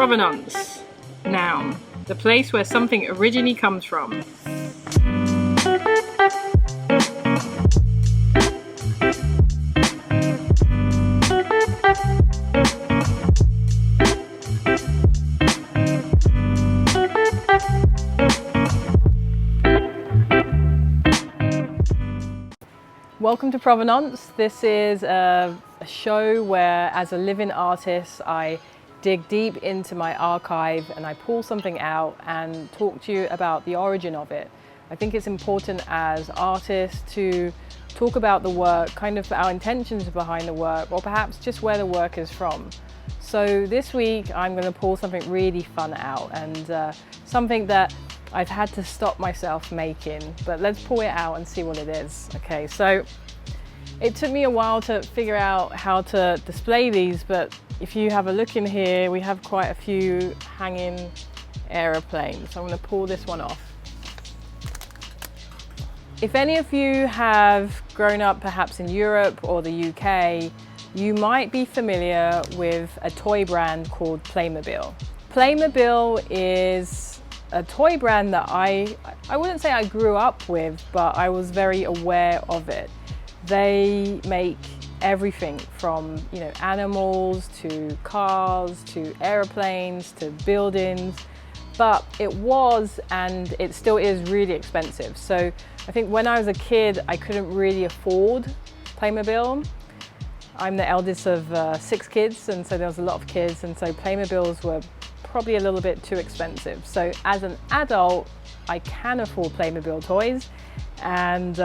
Provenance, noun, the place where something originally comes from. Welcome to Provenance. This is a show where, as a living artist, I dig deep into my archive and I pull something out and talk to you about the origin of it. I think it's important as artists to talk about the work, kind of our intentions behind the work, or perhaps just where the work is from. So this week I'm going to pull something really fun out, and something that I've had to stop myself making, but let's pull it out and see what it is. Okay, so it took me a while to figure out how to display these, but if you have a look in here, we have quite a few hanging aeroplanes. So I'm going to pull this one off. If any of you have grown up perhaps in Europe or the UK, you might be familiar with a toy brand called Playmobil. Playmobil is a toy brand that I wouldn't say I grew up with, but I was very aware of it. They make everything from, animals to cars to airplanes to buildings, but it was, and it still is, really expensive. So I think when I was a kid, I couldn't really afford Playmobil. I'm the eldest of 6 kids, and so there was a lot of kids, and so Playmobils were probably a little bit too expensive. So as an adult, I can afford Playmobil toys, and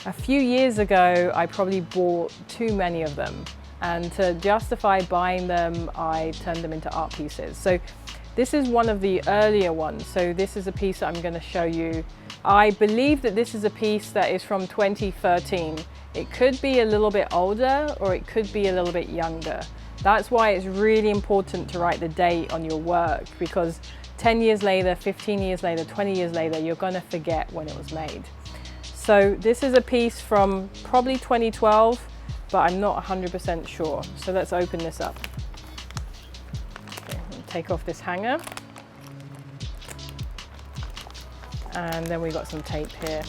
a few years ago I probably bought too many of them, and to justify buying them I turned them into art pieces. So this is one of the earlier ones. So this is a piece that I'm going to show you. I believe that this is a piece that is from 2013. It could be a little bit older or it could be a little bit younger. That's why it's really important to write the date on your work, because 10 years later, 15 years later, 20 years later, you're going to forget when it was made. So this is a piece from probably 2012, but I'm not 100% sure. So let's open this up. Okay, I'll take off this hanger. And then we got some tape here.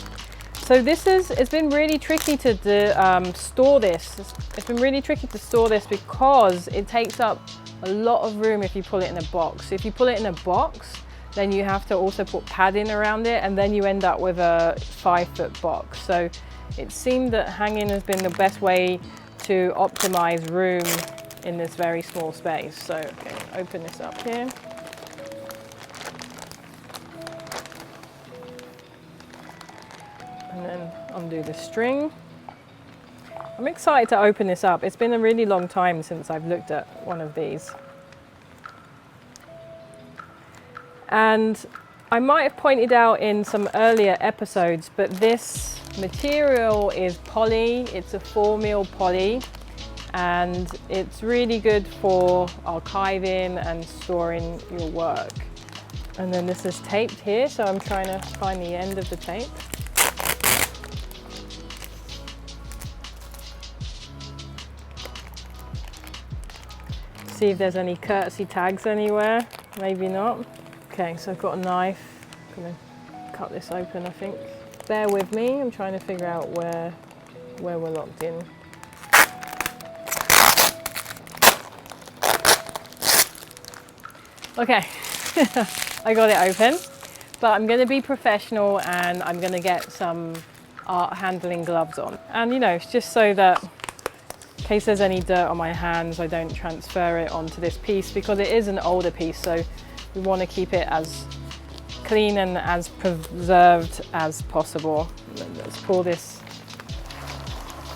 So it's been really tricky to store this. It's been really tricky to store this because it takes up a lot of room if you pull it in a box. If you pull it in a box, then you have to also put padding around it, and then you end up with a 5-foot box. So it seemed that hanging has been the best way to optimize room in this very small space. So, okay, open this up here. And then undo the string. I'm excited to open this up. It's been a really long time since I've looked at one of these. And I might have pointed out in some earlier episodes, but this material is poly. It's a 4mm poly, and it's really good for archiving and storing your work. And then this is taped here, so I'm trying to find the end of the tape. See if there's any courtesy tags anywhere. Maybe not. Okay, so I've got a knife. I'm gonna cut this open, I think. Bear with me, I'm trying to figure out where we're locked in. Okay, I got it open, but I'm gonna be professional and I'm gonna get some art handling gloves on. And it's just so that in case there's any dirt on my hands, I don't transfer it onto this piece, because it is an older piece, so we want to keep it as clean and as preserved as possible. Let's pull this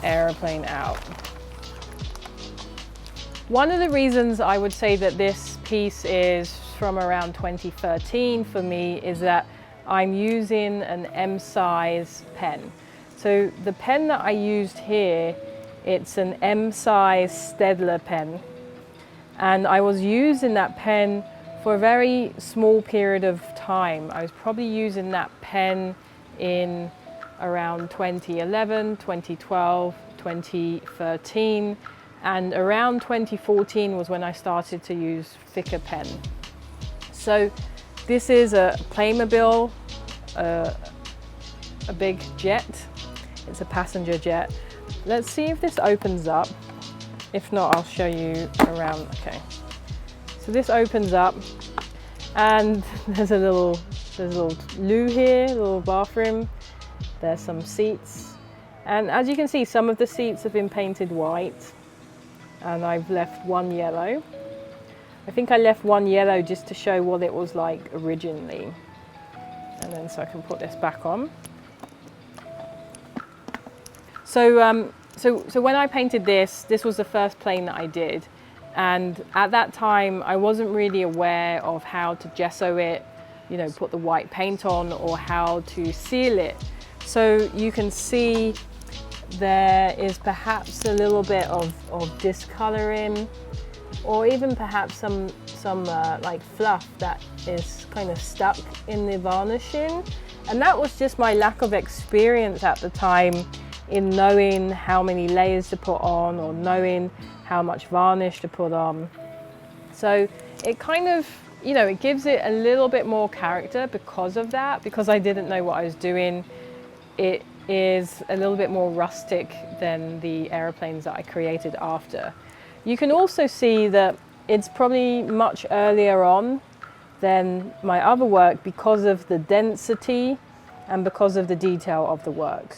aeroplane out. One of the reasons I would say that this piece is from around 2013 for me is that I'm using an M-size pen. So the pen that I used here, it's an M-size Staedtler pen, and I was using that pen for a very small period of time. I was probably using that pen in around 2011, 2012, 2013, And around 2014 was when I started to use thicker pen. So this is a Playmobil, a big jet. It's a passenger jet. Let's see if this opens up. If not, I'll show you around. Okay. So this opens up, and there's a little loo here, a little bathroom. There's some seats. And as you can see, some of the seats have been painted white, and I've left one yellow. I think I left one yellow just to show what it was like originally. And then so I can put this back on. So when I painted this was the first plane that I did. And at that time, I wasn't really aware of how to gesso it, you know, put the white paint on, or how to seal it. So you can see there is perhaps a little bit of discoloring, or even perhaps some like fluff that is kind of stuck in the varnishing. And that was just my lack of experience at the time in knowing how many layers to put on, or knowing how much varnish to put on. So it kind of, you know, it gives it a little bit more character because of that, because I didn't know what I was doing. It is a little bit more rustic than the aeroplanes that I created after. You can also see that it's probably much earlier on than my other work because of the density and because of the detail of the work.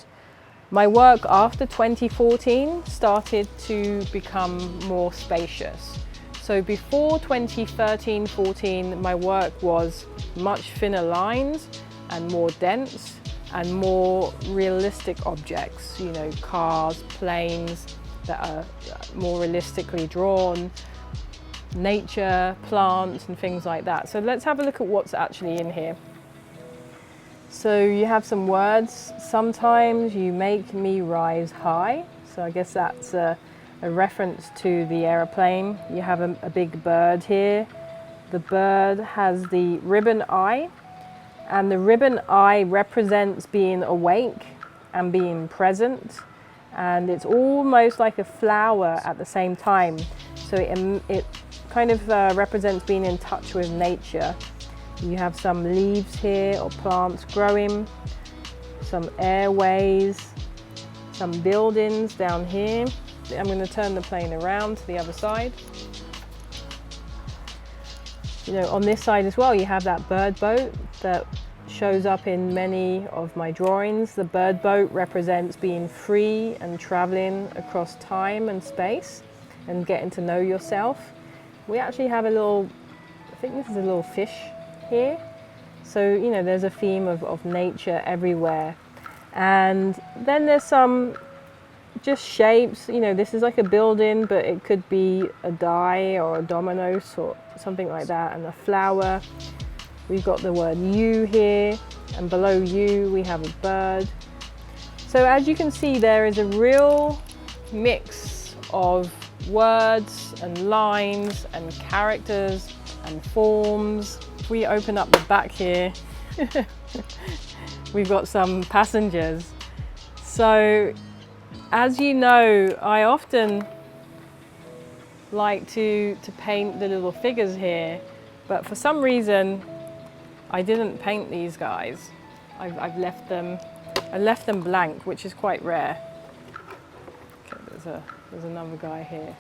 My work after 2014 started to become more spacious. So before 2013-14, my work was much thinner lines and more dense and more realistic objects, you know, cars, planes that are more realistically drawn, nature, plants and things like that. So let's have a look at what's actually in here. So you have some words. Sometimes you make me rise high. So I guess that's a reference to the aeroplane. You have a big bird here. The bird has the ribbon eye, and the ribbon eye represents being awake and being present. And it's almost like a flower at the same time. So it kind of represents being in touch with nature. You have some leaves here, or plants growing, some airways, some buildings down here. I'm going to turn the plane around to the other side. You know, on this side as well, you have that bird boat that shows up in many of my drawings. The bird boat represents being free and traveling across time and space and getting to know yourself. We actually have a little, I think this is a little fish here. So, you know, there's a theme of nature everywhere. And then there's some just shapes. You know, this is like a building, but it could be a die or a dominoes or something like that, and a flower. We've got the word you here, and below you we have a bird. So as you can see, there is a real mix of words and lines and characters and forms. If we open up the back here, we've got some passengers. So as you know, I often like to paint the little figures here, but for some reason I didn't paint these guys. I left them blank, which is quite rare. Okay, there's another guy here.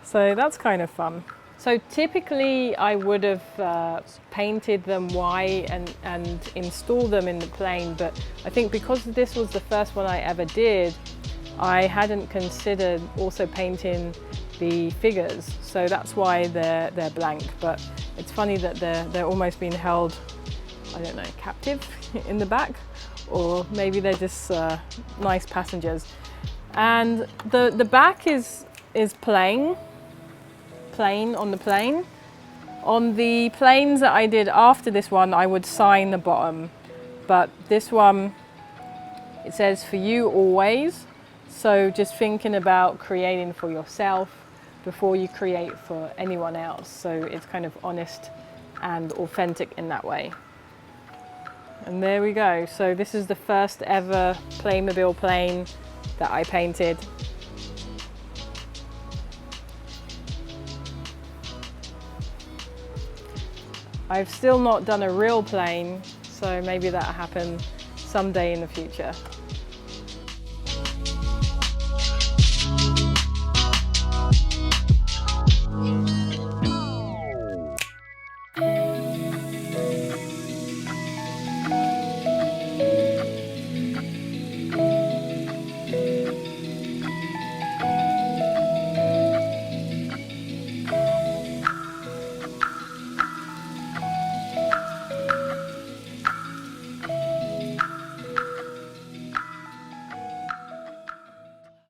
So that's kind of fun. So typically I would have painted them white and installed them in the plane, but I think because this was the first one I ever did, I hadn't considered also painting the figures, so that's why they're blank. But it's funny that they're almost being held, I don't know, captive in the back, or maybe they're just nice passengers. And the back is plain on the plane. On the planes that I did after this one, I would sign the bottom, but this one, it says for you always. So just thinking about creating for yourself before you create for anyone else. So it's kind of honest and authentic in that way. And there we go. So this is the first ever Playmobil plane that I painted. I've still not done a real plane, so maybe that'll happen someday in the future.